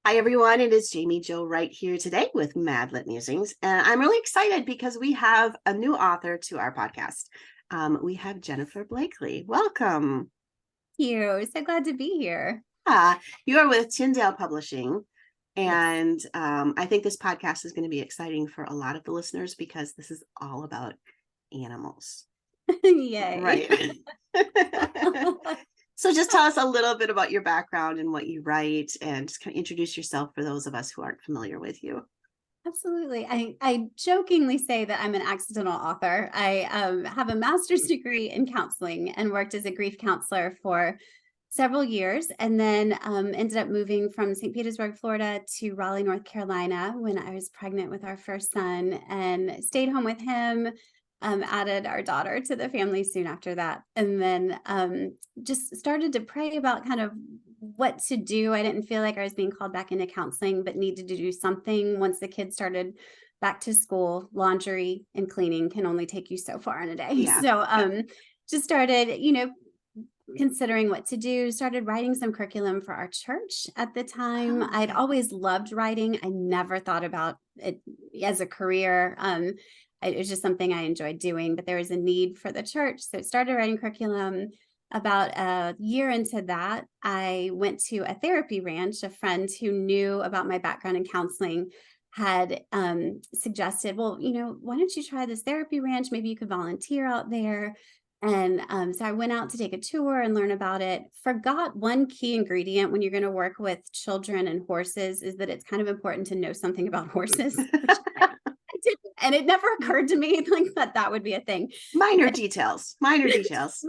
Hi, everyone. It is Jamie Jo Wright here today with Madlit Musings. And I'm really excited because we have a new author to our podcast. We have Jennifer Bleakley. Welcome. You. So glad to be here. You are with Tyndale Publishing. Yes. And I think this podcast is going to be exciting for a lot of the listeners because this is all about animals. Yay. Right. So just tell us a little bit about your background and what you write, and just kind of introduce yourself for those of us who aren't familiar with you. Absolutely. I jokingly say that I'm an accidental author. I have a master's degree in counseling and worked as a grief counselor for several years, and then ended up moving from St. Petersburg, Florida to Raleigh, North Carolina when I was pregnant with our first son, and stayed home with him. Added our daughter to the family soon after that, and then just started to pray about kind of what to do. I didn't feel like I was being called back into counseling, but needed to do something once the kids started back to school. Laundry and cleaning can only take you so far in a day. Yeah. So just started, considering what to do, started writing some curriculum for our church at the time. I'd always loved writing. I never thought about it as a career. It was just something I enjoyed doing, but there was a need for the church. So I started writing curriculum. About a year into that, I went to a therapy ranch. A friend who knew about my background in counseling had suggested, well, why don't you try this therapy ranch? Maybe you could volunteer out there. And so I went out to take a tour and learn about it. Forgot one key ingredient when you're going to work with children and horses is that it's kind of important to know something about horses, which I didn't. And it never occurred to me like that would be a thing. Minor details. Minor details.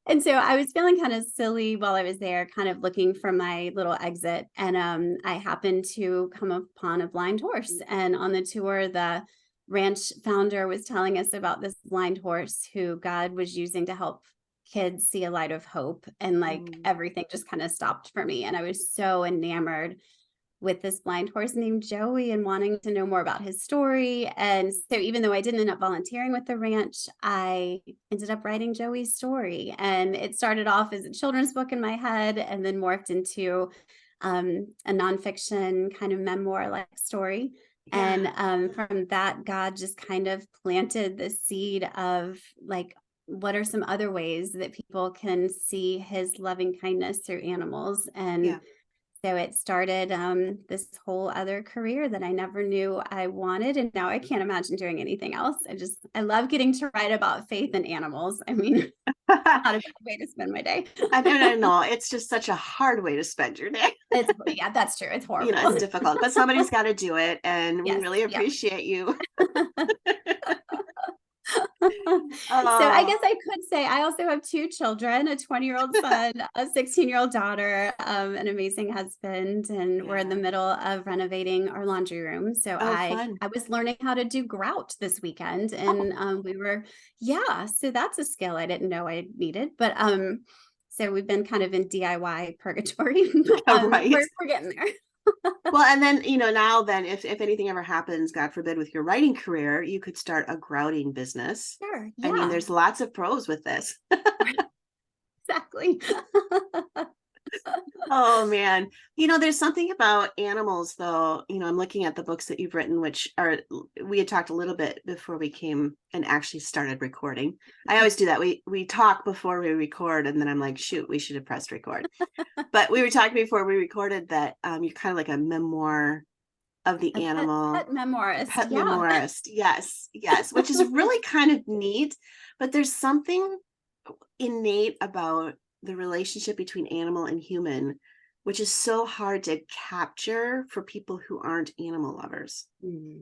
And so I was feeling kind of silly while I was there, kind of looking for my little exit. And I happened to come upon a blind horse. And on the tour, the ranch founder was telling us about this blind horse who God was using to help kids see a light of hope. And everything just kind of stopped for me. And I was so enamored with this blind horse named Joey and wanting to know more about his story. And so even though I didn't end up volunteering with the ranch, I ended up writing Joey's story. And it started off as a children's book in my head and then morphed into a nonfiction kind of memoir-like story. Yeah. And from that, God just kind of planted the seed of what are some other ways that people can see his loving kindness through animals? And Yeah. so it started this whole other career that I never knew I wanted. And now I can't imagine doing anything else. I love getting to write about faith and animals. I mean, not a bad way to spend my day. I don't know. It's just such a hard way to spend your day. Yeah, that's true. It's horrible. It's difficult, but somebody's got to do it. And we Yes. really Yep. appreciate you. So I guess I could say I also have two children, a 20-year-old son, a 16-year-old daughter, an amazing husband, and we're in the middle of renovating our laundry room. So I was learning how to do grout this weekend, and so that's a skill I didn't know I needed. But so we've been kind of in DIY purgatory. Right. We're getting there. Well, and then, now then if anything ever happens, God forbid, with your writing career, you could start a grouting business. Sure. I mean, there's lots of pros with this. Exactly. Oh man. There's something about animals though. I'm looking at the books that you've written, we had talked a little bit before we came and actually started recording. I always do that. We talk before we record, and then I'm like, shoot, we should have pressed record. But we were talking before we recorded that you're kind of like a memoir of the animal. Pet memoirist. Pet memoirist. Yes. Which is really kind of neat. But there's something innate about the relationship between animal and human, which is so hard to capture for people who aren't animal lovers. Mm-hmm.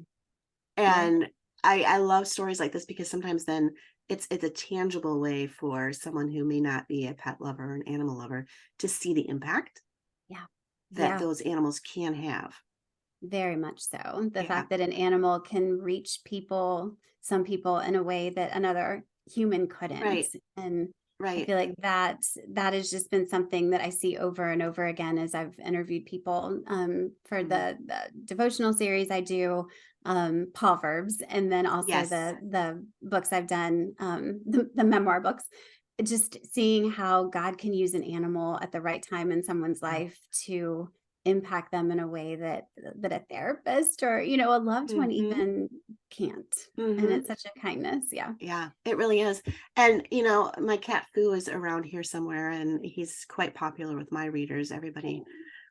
And I love stories like this because sometimes then it's a tangible way for someone who may not be a pet lover or an animal lover to see the impact that those animals can have. Very much so. The fact that an animal can reach some people in a way that another human couldn't. Right. And right. I feel like that has just been something that I see over and over again as I've interviewed people for the devotional series I do, Pawverbs, and then also the books I've done, the memoir books. Just seeing how God can use an animal at the right time in someone's life to impact them in a way that a therapist or, a loved one Mm-hmm. even can't. And Mm-hmm. it's such a kindness. Yeah. Yeah, it really is. And, my cat Foo is around here somewhere, and he's quite popular with my readers. Everybody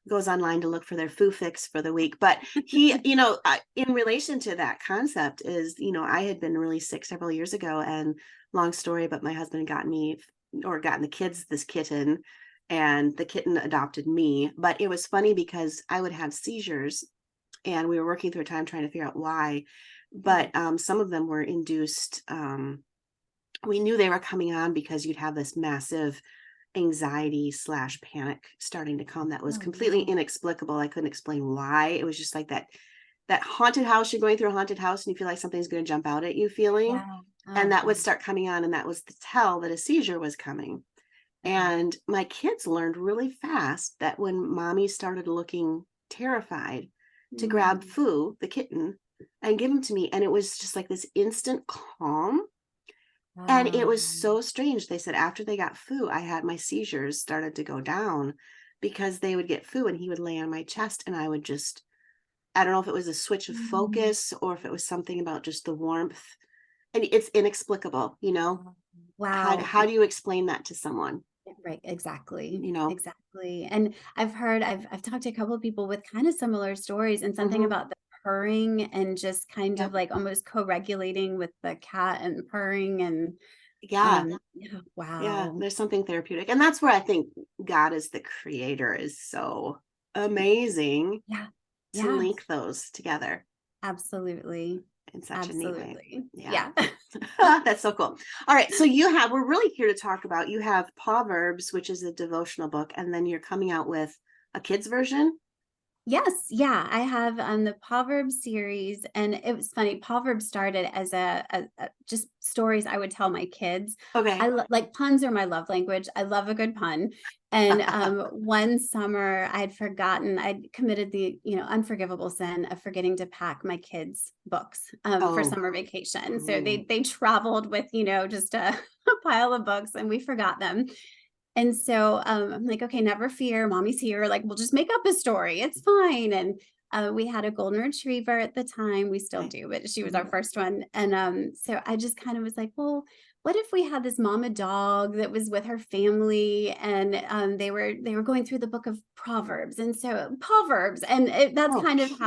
goes online to look for their Foo fix for the week. But he, in relation to that concept is, I had been really sick several years ago, and long story, but my husband got me or gotten the kids this kitten, and the kitten adopted me. But it was funny because I would have seizures, and we were working through a time trying to figure out why. But some of them were induced. We knew they were coming on because you'd have this massive anxiety/panic starting to come that was Oh, completely wow. inexplicable. I couldn't explain why. It was just like that haunted house. You're going through a haunted house and you feel like something's going to jump out at you feeling. Yeah. And Oh, that would wow. start coming on, and that was the tell that a seizure was coming. Okay. And my kids learned really fast that when mommy started looking terrified, to grab Mm. Foo, the kitten, and give him to me. And it was just like this instant calm. And it was Um, so strange. They said after they got Foo, I had my seizures started to go down because they would get Foo and he would lay on my chest, and I would just, I don't know if it was a switch of mm, focus or if it was something about just the warmth. And it's inexplicable, wow. How do you explain that to someone? Right, exactly. You know? Exactly. And I've talked to a couple of people with kind of similar stories, and something Hmm. about the purring and just kind of Yep. like almost co-regulating with the cat and purring and Yeah. yeah, Yeah. wow. There's something therapeutic. And that's where I think God as the creator is so amazing Yeah. to Yeah, link those together absolutely. in such a neat way. Absolutely. Yeah. Yeah. That's so cool. All right. So we're really here to talk about, you have Pawverbs, which is a devotional book, and then you're coming out with a kid's version. Yes, yeah, I have the Pawverb series, and it was funny. Pawverb started as a just stories I would tell my kids. Okay. Like puns are my love language. I love a good pun. And one summer, I'd forgotten. I'd committed the unforgivable sin of forgetting to pack my kids' books for Oh, summer vacation. So ooh. they traveled with just a, a pile of books, and we forgot them. And so I'm like, okay, never fear. Mommy's here. Like, we'll just make up a story. It's fine. And we had a golden retriever at the time. We still Okay. do, but she was our Mhm. first one. And so I just kind of was like, well, what if we had this mama dog that was with her family, and they were going through the book of Proverbs, and so Proverbs, and that's Oh, kind of cute.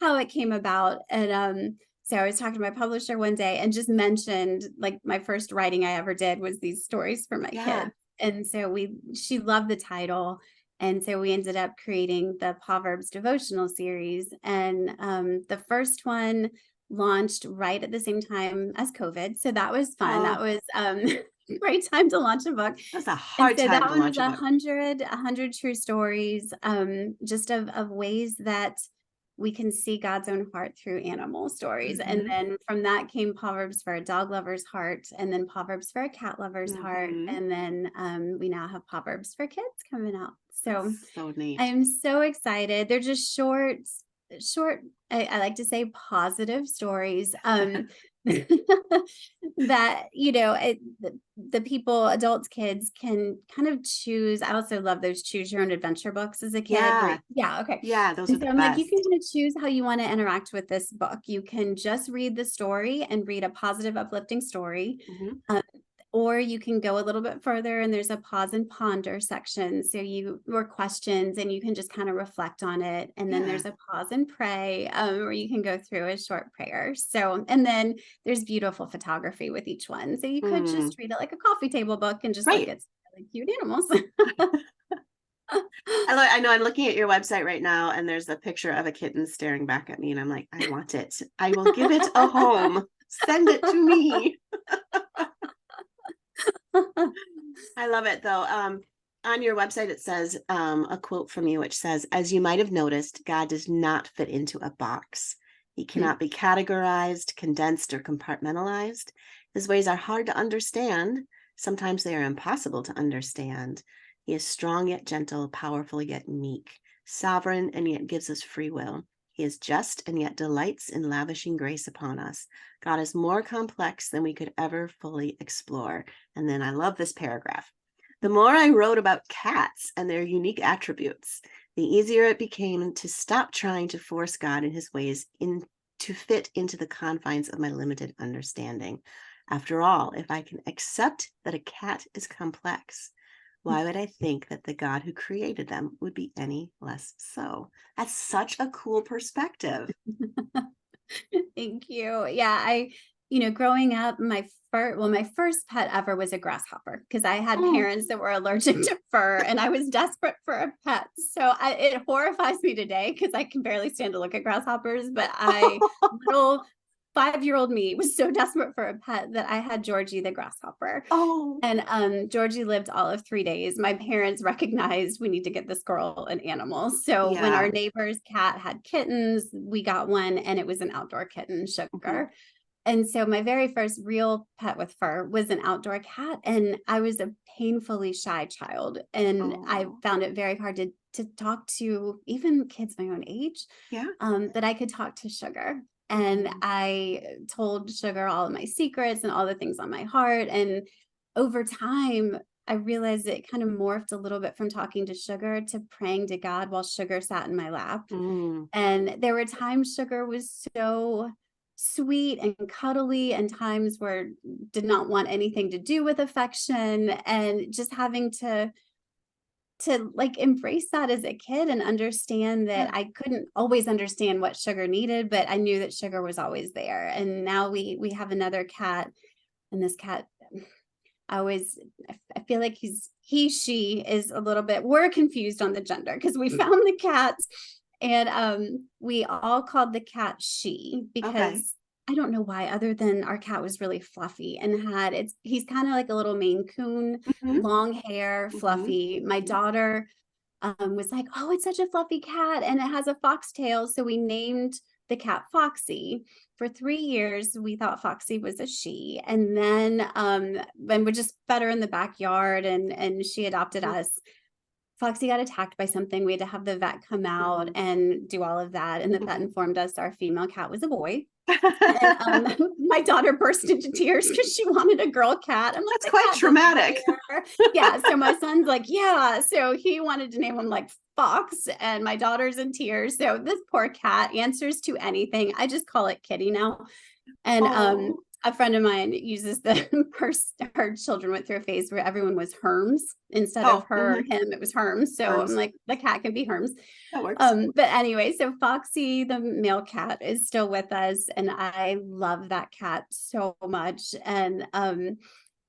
how it came about. And so I was talking to my publisher one day and just mentioned, like, my first writing I ever did was these stories for my Yeah. kids. And so she loved the title. And so we ended up creating the Proverbs devotional series. And the first one launched right at the same time as COVID. So that was fun. That Oh, was great time to launch a book. that's a And hard so time that to one was launch a a book. hundred, a hundred true stories, just of ways that we can see God's own heart through animal stories. And Hmm. then from that came Proverbs for a dog lover's heart, and then Proverbs for a cat lover's heart. Hmm. And then we now have Proverbs for kids coming out. So That's so neat. I'm so excited. They're just short, I like to say positive stories. That the people, adults, kids can kind of choose. I also love those choose your own adventure books as a kid, where Yeah. yeah, okay. Yeah. Those are And the so I'm like, you can best. kind of choose how you want to interact with this book. You can just read the story and read a positive, uplifting story. Hmm. uh, or you can go a little bit further, and there's a pause and ponder section. So or questions, and you can just kind of reflect on it. And then Yeah. there's a pause and pray, where you can go through a short prayer. So, and then there's beautiful photography with each one. So you could Mm. just read it like a coffee table book and just look Right. at some really cute animals. I know I'm looking at your website right now, and there's a picture of a kitten staring back at me, and I'm like, I want it. I will give it a home. Send it to me. I love it though. On your website, it says a quote from you, which says, as you might have noticed, God does not fit into a box. He cannot be categorized, condensed, or compartmentalized. His ways are hard to understand. Sometimes they are impossible to understand. He is strong yet gentle, powerful yet meek, sovereign and yet gives us free will. He is just and yet delights in lavishing grace upon us. God is more complex than we could ever fully explore. And then I love this paragraph. The more I wrote about cats and their unique attributes, the easier it became to stop trying to force God and his ways to fit into the confines of my limited understanding. After all, if I can accept that a cat is complex, why would I think that the God who created them would be any less so? That's such a cool perspective. Thank you. Yeah, growing up, my first pet ever was a grasshopper because I had Oh, parents that were allergic to fur, and I was desperate for a pet. So it horrifies me today because I can barely stand to look at grasshoppers. But little 5-year-old me, was so desperate for a pet that I had Georgie the grasshopper. oh, And Georgie lived all of 3 days. My parents recognized we need to get this girl an animal. So when yeah. our neighbor's cat had kittens, we got one, and it was an outdoor kitten, Mhm. Sugar. And so my very first real pet with fur was an outdoor cat. And I was a painfully shy child. And I Oh, found it very hard to talk to even kids my own age, yeah. that I could talk to Sugar. And Mm, I told Sugar all of my secrets and all the things on my heart. And over time, I realized it kind of morphed a little bit from talking to Sugar to praying to God while Sugar sat in my lap. mm, And there were times Sugar was so sweet and cuddly, and times where did not want anything to do with affection, and just having to like embrace that as a kid and understand that yeah. I couldn't always understand what Sugar needed, but I knew that Sugar was always there. And now we have another cat, and this cat, I always I feel like she is a little bit, we're confused on the gender because we found the cat, and we all called the cat she, Okay. because I don't know why, other than our cat was really fluffy and he's kind of like a little Maine Coon, Hmm. long hair, Hmm. fluffy. My Hmm. daughter was like, "Oh, it's such a fluffy cat, and it has a foxtail." So we named the cat Foxy. For 3 years, we thought Foxy was a she, and then when we just fed her in the backyard, and she adopted us. Foxy got attacked by something. We had to have the vet come out Hmm. and do all of that, and the vet Hmm. informed us our female cat was a boy. And my daughter burst into tears because she wanted a girl cat. I'm like, That's the quite cat doesn't traumatic. care. Yeah. So my son's like, yeah. So he wanted to name him like Fox, and my daughter's in tears. So this poor cat answers to anything. I just call it Kitty now. And Oh, a friend of mine uses her children went through a phase where everyone was Herms instead of oh, her, hmm. him, it was Herms. So I'm Arms. like, the cat can be Herms. That works. But anyway, so Foxy, the male cat, is still with us, and I love that cat so much. And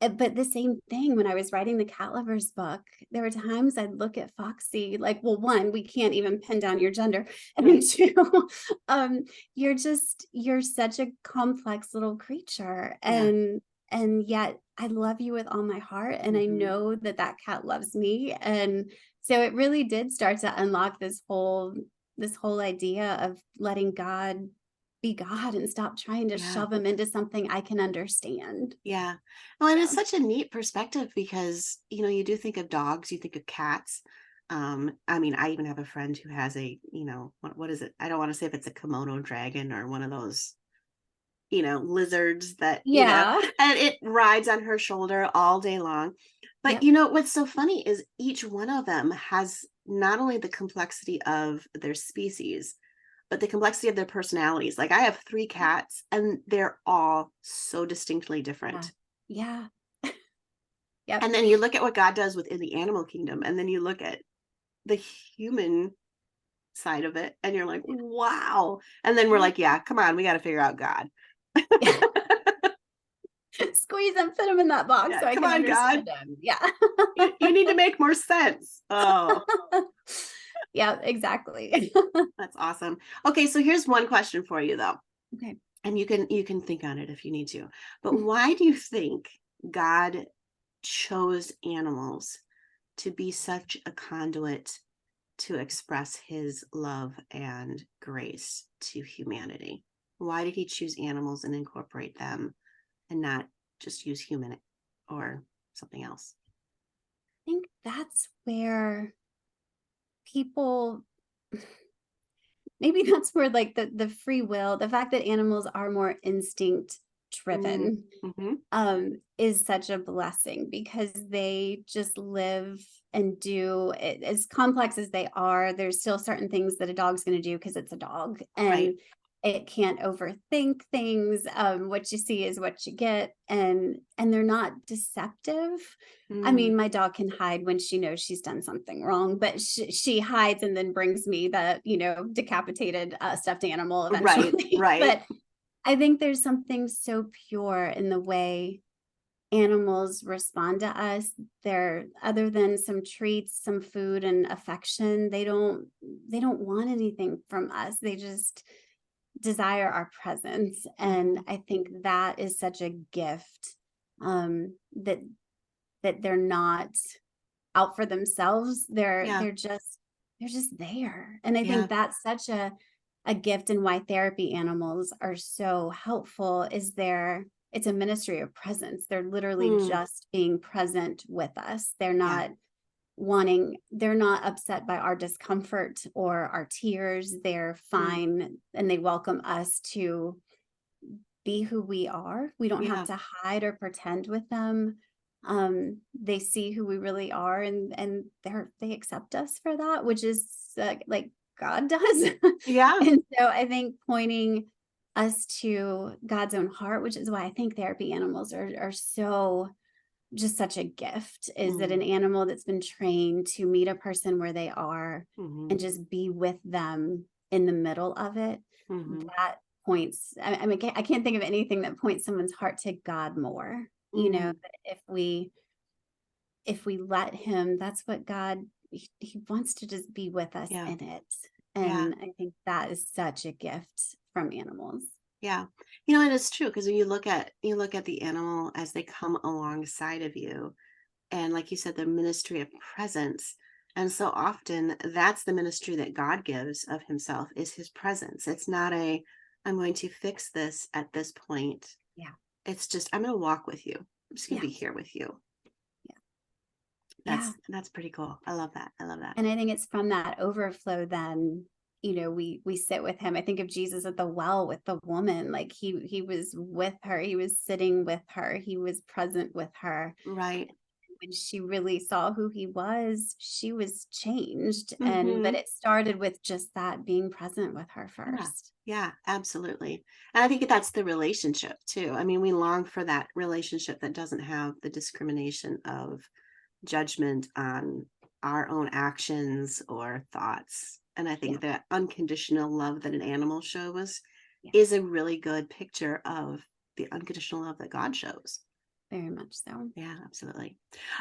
but the same thing, when I was writing the cat lovers book, there were times I'd look at Foxy like, well, one, we can't even pin down your gender, and then Right. two, um, you're such a complex little creature, Yeah. and yet I love you with all my heart, and I Hmm. know that that cat loves me. And so it really did start to unlock this whole idea of letting God be God and stop trying to Yeah. shove him into something I can understand. Yeah. Well, and it's Yeah. such a neat perspective because, you do think of dogs, you think of cats. I mean, I even have a friend who has a, what is it? I don't want to say if it's a Komodo dragon or one of those, lizards that, Yeah. and it rides on her shoulder all day long. But, Yep. what's so funny is each one of them has not only the complexity of their species, but the complexity of their personalities. Like I have three cats and they're all so distinctly Yeah. different. Yeah. Yep. And then you look at what God does within the animal kingdom, and then you look at the human side of it, and you're like, wow. And then we're Yeah. like, yeah, come on, we got to figure out God. Yeah. Squeeze and fit him in that box Yeah, so I come can on, God. understand him. Yeah. You need to make more sense. Oh, Yeah, exactly. that's awesome. Okay, so here's one question for you though. Okay. And you can think on it if you need to. But why do you think God chose animals to be such a conduit to express his love and grace to humanity? Why did he choose animals and incorporate them and not just use human or something else? I think that's where people maybe that's where like the free will, the fact that animals are more instinct driven, Mm-hmm. is such a blessing because they just live and do it. As complex as they are, there's still certain things that a dog's going to do because it's a dog, Right. and it can't overthink things. What you see is what you get, and they're not deceptive. I mean, my dog can hide when she knows she's done something wrong, but she hides and then brings me the, decapitated stuffed animal Right. eventually. Right. But I think there's something so pure in the way animals respond to us. They're, other than some treats, some food and affection, they don't want anything from us. They just desire our presence. And I think that is such a gift, that they're not out for themselves. Yeah. They're just there. And I Yeah. think that's such a gift, and why therapy animals are so helpful is it's a ministry of presence. They're literally Mm. just being present with us. Yeah. They're not upset by our discomfort or our tears. They're fine, and they welcome us to be who we are. We don't have Yeah. to hide or pretend with them. They see who we really are, and they accept us for that, which is like God does. Yeah. And so I think pointing us to God's own heart, which is why I think therapy animals are so just such a gift, is that an animal that's been trained to meet a person where they are Mm-hmm. and just be with them in the middle of it. Mm-hmm. That points, I mean, I can't think of anything that points someone's heart to God more. That if we let him, that's what God, he wants to just be with us Yeah. in it. Yeah. And I think that is such a gift from animals. Yeah. And it's true, because when you look at the animal as they come alongside of you, and like you said, the ministry of presence. And so often that's the ministry that God gives of himself, is his presence. It's not I'm going to fix this at this point. Yeah. It's just, I'm going to walk with you. I'm just going to Yeah. be here with you. Yeah. That's pretty cool. I love that. I love that. And I think it's from that overflow then, we sit with him. I think of Jesus at the well with the woman, like he was with her, he was sitting with her, he was present with her. Right. When she really saw who he was, she was changed. But Mm-hmm. it started with just that, being present with her Yeah. first. Yeah, absolutely. And I think that's the relationship too. I mean, we long for that relationship that doesn't have the discrimination of judgment on our own actions or thoughts. And I think that unconditional love that an animal shows is a really good picture of the unconditional love that God shows. Very much so. Yeah, absolutely.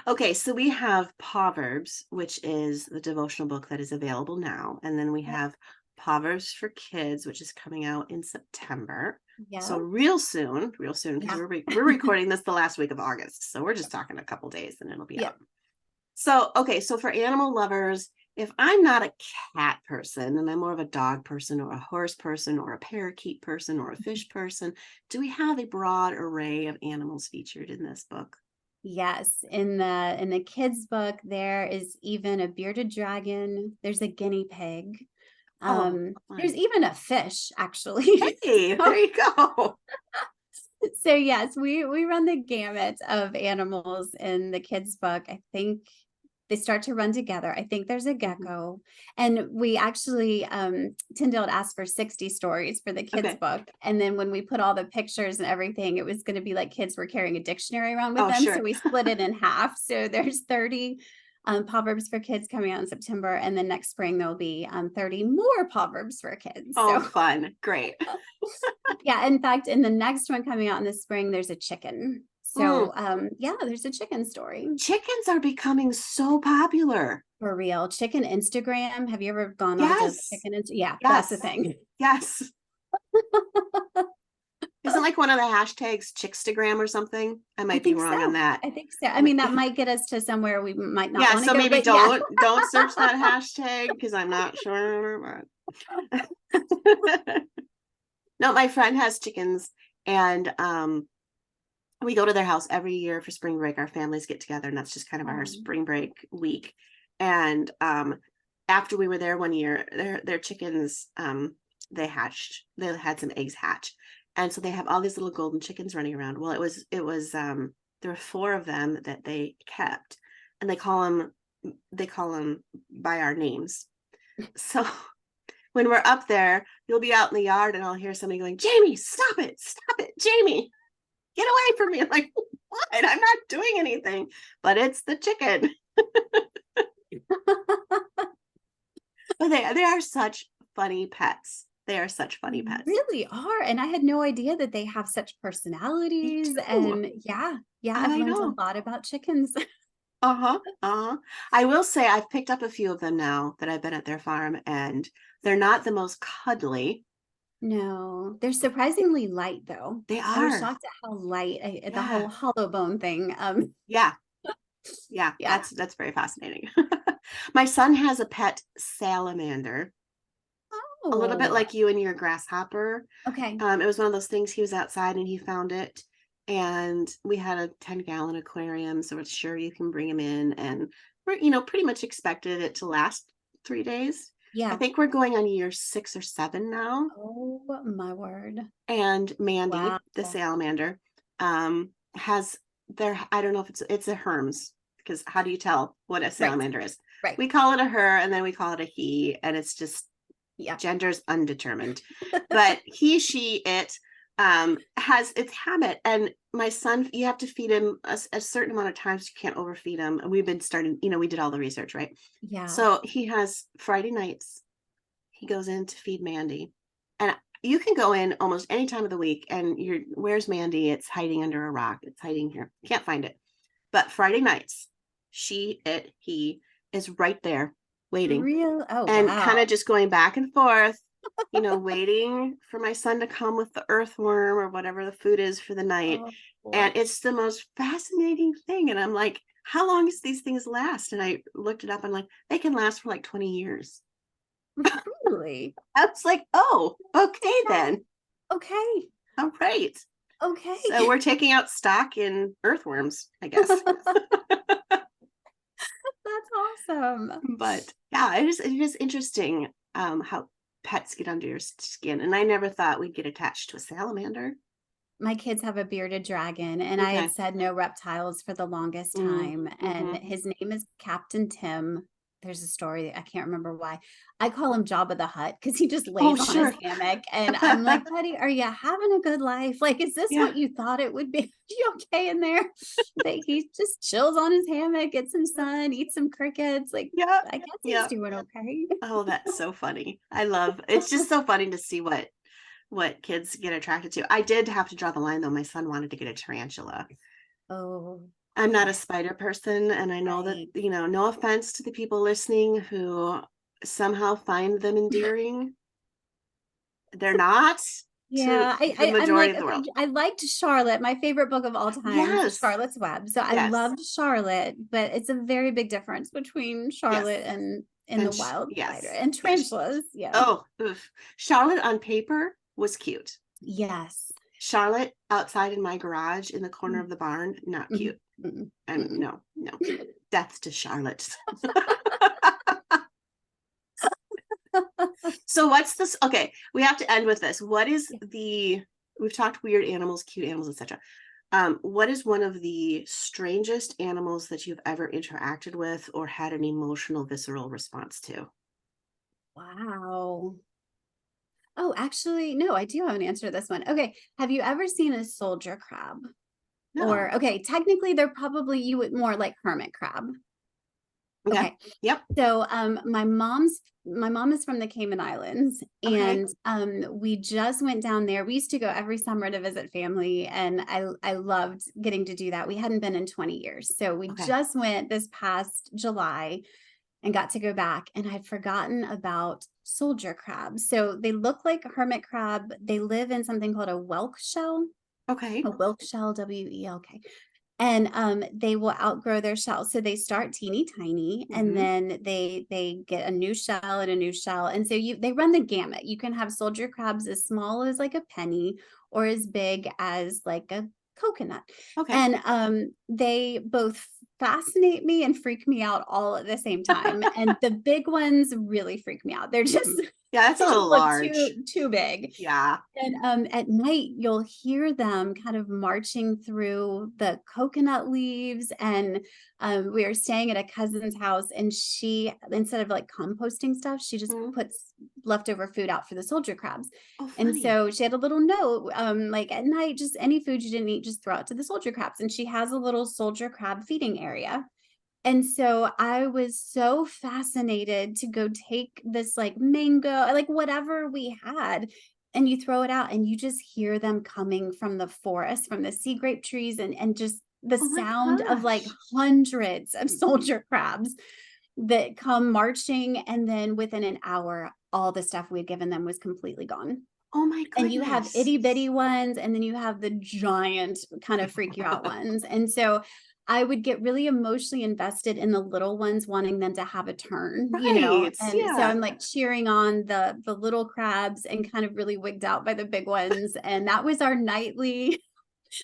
Okay, so we have Pawverbs, which is the devotional book that is available now. And then we have Pawverbs for Kids, which is coming out in September. Yeah. So real soon, because we're recording this the last week of August. So we're just talking a couple days and it'll be out. So, okay, so for animal lovers, if I'm not a cat person and I'm more of a dog person or a horse person or a parakeet person or a fish person, do we have a broad array of animals featured in this book? Yes, in the kids book, there is even a bearded dragon. There's a guinea pig. There's even a fish, actually. Hey, there you go. So yes, we run the gamut of animals in the kids book. I think they start to run together. I think there's a gecko, and we actually Tyndale asked for 60 stories for the kids book, and then when we put all the pictures and everything, it was going to be like kids were carrying a dictionary around with them. Sure. So we split it in half. So there's 30 Pawverbs for Kids coming out in September, and then next spring there'll be 30 more Pawverbs for Kids. Oh, so fun. Great. Yeah, in fact, in the next one coming out in the spring, there's a chicken. So there's a chicken story. Chickens are becoming so popular. For real. Chicken Instagram. Have you ever gone on to chicken? That's the thing. Yes. Isn't like one of the hashtags Chickstagram or something? I might be wrong on that. I think so. I mean, that might get us to somewhere we might not want to go. Maybe don't search that hashtag, because I'm not sure. No, my friend has chickens, and we go to their house every year for spring break. Our families get together, and that's just kind of our spring break week. And after we were there one year, their chickens, they hatched. They had some eggs hatch, And so they have all these little golden chickens running around. Well, there were 4 of them that they kept, and they call them by our names. So when we're up there, you'll be out in the yard and I'll hear somebody going, Jamie, stop it, Jamie, get away from me. I'm like, what? I'm not doing anything, but it's the chicken. But they are such funny pets. They are such funny They pets. really are. And I had no idea that they have such Me personalities. too. And yeah, I've I learned a know. lot about chickens. Uh-huh. Uh-huh. I will say I've picked up a few of them now that I've been at their farm, and they're not the most cuddly. No, they're surprisingly light though. They I was are. shocked at how light the Yeah. whole hollow bone thing. Yeah. Yeah. Yeah. That's very fascinating. My son has a pet salamander, a little bit Oh, like you and your grasshopper. okay. It was one of those things, he was outside and he found it. And we had a 10-gallon aquarium, so it's sure you can bring him in. And we're, pretty much expected it to last 3 days. I Yeah. think we're going on year 6 or 7 now. Oh my word. And Mandy, Wow. the salamander, has I don't know if it's a Herms, because how do you tell what a Right. salamander is? Right. We call it a her and then we call it a he, and it's just Yeah. gender's undetermined. But he, she, it has its habit. And my son, you have to feed him a certain amount of times. You can't overfeed him. And we've been starting, we did all the research, right? Yeah. So he has Friday nights, he goes in to feed Mandy. And you can go in almost any time of the week and where's Mandy? It's hiding under a rock. It's hiding here. Can't find it. But Friday nights, she, it, he is right there waiting Real. Oh, and kind wow. of just going back and forth, waiting for my son to come with the earthworm or whatever the food is for the night. Oh, boy. And it's the most fascinating thing. And I'm like, how long does these things last? And I looked it up and like, they can last for like 20 years. Really? I was like, oh, okay then. Okay. All right. Okay. So we're taking out stock in earthworms, I guess. That's awesome. But yeah, it is interesting how pets get under your skin. And I never thought we'd get attached to a salamander. My kids have a bearded dragon, and I Okay. had said no reptiles for the longest time. And Mm-hmm. his name is Captain Tim. There's a story, I can't remember why. I call him Jabba the Hutt because he just Oh, lays on his sure. hammock. And I'm like, buddy, are you having a good life? Like, is this Yeah. what you thought it would be? You okay in there? Like, he just chills on his hammock, gets some sun, eats some crickets. Like, Yeah. I guess he's Yeah. doing okay. Oh, that's so funny. It's just so funny to see what kids get attracted to. I did have to draw the line though. My son wanted to get a tarantula. Oh, I'm not okay. a spider person, and I know that, Right. no offense to the people listening who somehow find them endearing. They're not to Yeah, the I'm majority like, of the okay, world. I liked Charlotte. My favorite book of all time, Yes. Charlotte's Web. So I Yes. loved Charlotte, but it's a very big difference between Yes. Charlotte and the wild spider Yes. and Yes. tarantulas. Yeah. Oh, oof. Charlotte on paper was cute. Yes. Charlotte outside in my garage in the corner Mm, of the barn, not mm, cute. mm, And mm. no, no. Death to Charlotte. So what's this? Okay, we have to end with this. What is Yeah. we've talked weird animals, cute animals, etc. What is one of the strangest animals that you've ever interacted with or had an emotional, visceral response to? Wow. Oh, actually, no, I do have an answer to this one. Okay. Have you ever seen a soldier crab? No. Or, okay, technically, they're probably you would more like hermit crab. Okay. Okay. Yep. So my mom is from the Cayman Islands, Okay. and we just went down there. We used to go every summer to visit family, and I loved getting to do that. We hadn't been in 20 years. So we Okay. just went this past July and got to go back, and I'd forgotten about soldier crabs. So they look like a hermit crab. They live in something called a whelk shell. Okay. A whelk shell, WELK. And they will outgrow their shell, so they start teeny tiny, and Mm-hmm. then they get a new shell and a new shell, and so they run the gamut. You can have soldier crabs as small as like a penny or as big as like a coconut. Okay. And they both fascinate me and freak me out all at the same time. And the big ones really freak me out. They're just Yeah, that's a It just little looked large. too big. Yeah. And at night, you'll hear them kind of marching through the coconut leaves. And we were staying at a cousin's house, and she, instead of like composting stuff, she just Mhm. puts leftover food out for the soldier crabs. Oh, And funny. so she had a little note, like at night, just any food you didn't eat, just throw it to the soldier crabs. And she has a little soldier crab feeding area. And so I was so fascinated to go take this like mango, like whatever we had, and you throw it out and you just hear them coming from the forest, from the sea grape trees, and just the Oh my sound of like gosh. hundreds of soldier crabs that come marching. And then within an hour, all the stuff we'd given them was completely gone. Oh my And you have goodness. itty bitty ones, and then you have the giant kind of freak you out ones. And so I would get really emotionally invested in the little ones, wanting them to have a turn, Right. And so Yeah. I'm like cheering on the little crabs and kind of really wigged out by the big ones. And that was our nightly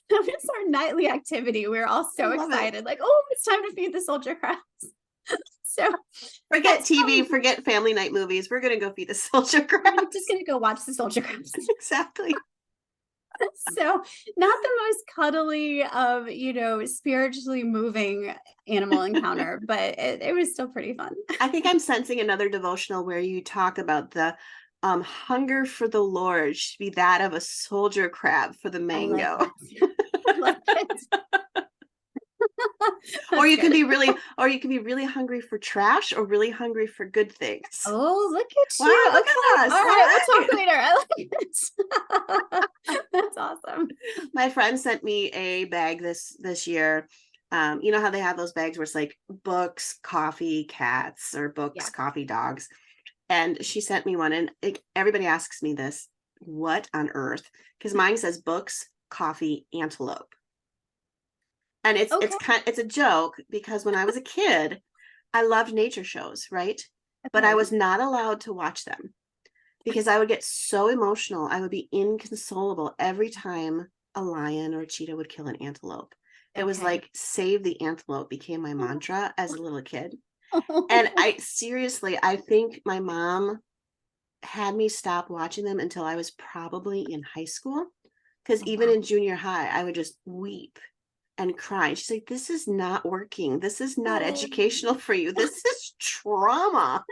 that was our nightly activity. We were all I so love it. excited, like, oh, it's time to feed the soldier crabs. So Forget that's TV, probably forget family night movies. We're gonna go feed the soldier I'm just crabs. gonna go watch the soldier crabs. Exactly. So not the most cuddly spiritually moving animal encounter, but it was still pretty fun. I think I'm sensing another devotional where you talk about the hunger for the Lord should be that of a soldier crab for the I like mango. that. I like it. Or That's you can good. be really hungry for trash or really hungry for good things. Oh, look at Wow, you. look Okay. at us. All All right. We'll right. talk later. I like it. That's awesome. My friend sent me a bag this year. You know how they have those bags where it's like books, coffee, cats, or books, Yeah. coffee, dogs. And she sent me one, and everybody asks me this: what on earth? Because mine says books, coffee, antelope, and Okay. it's a joke because when I was a kid, I loved nature shows, right? But I Okay. was not allowed to watch them because I would get so emotional. I would be inconsolable every time a lion or a cheetah would kill an antelope. It was Okay. like save the antelope became my mantra as a little kid. And I seriously, I think my mom had me stop watching them until I was probably in high school. Because Oh, even wow. in junior high, I would just weep and cry. She's like, this is not working. This is not Oh. educational for you. This is trauma.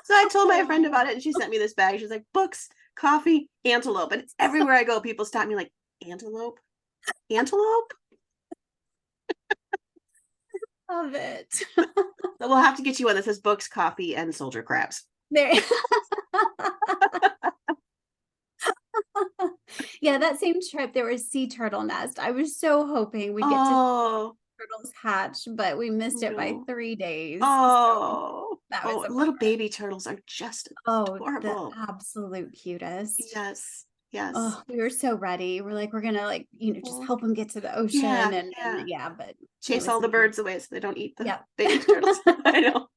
So I told my friend Oh. about it, and she sent me this bag. She's like, books, coffee, antelope. And everywhere I go, people stop me like, antelope? Antelope? Love it. So we'll have to get you one that says books, coffee, and soldier crabs. There. Yeah, that same trip, there was sea turtle nest. I was so hoping we'd get to see Oh, turtles hatch, but we missed it by no. 3 days. So Oh, that was oh, a little bummer. baby turtles are just Oh, the adorable. absolute cutest. Yes, yes. Oh, we were so ready. We're like, we're gonna like, just Oh, help them get to the ocean yeah, and yeah. yeah, but it Chase was all the something. birds away so they don't eat the Yeah. baby turtles. I know.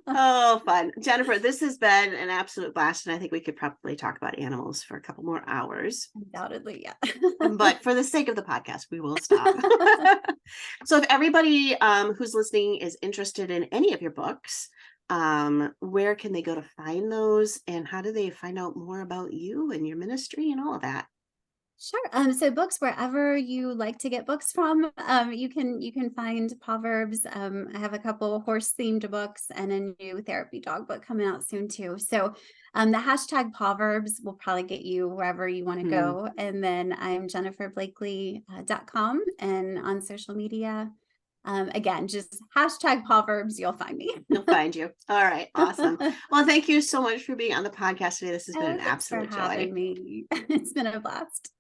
Oh, fun. Jennifer, this has been an absolute blast, and I think we could probably talk about animals for a couple more hours. Undoubtedly, yeah. But for the sake of the podcast, we will stop. So if everybody who's listening is interested in any of your books, where can they go to find those, and how do they find out more about you and your ministry and all of that? Sure. So books wherever you like to get books from, you can find Pawverbs. I have a couple horse themed books and a new therapy dog book coming out soon too. So, the hashtag Pawverbs will probably get you wherever you want to Hmm. go. And then I'm JenniferBleakley.com and on social media. Again, just hashtag Pawverbs, you'll find me. They'll find you. All right, awesome. Well, thank you so much for being on the podcast today. This has been Oh, an thanks for absolute joy. having me. It's been a blast.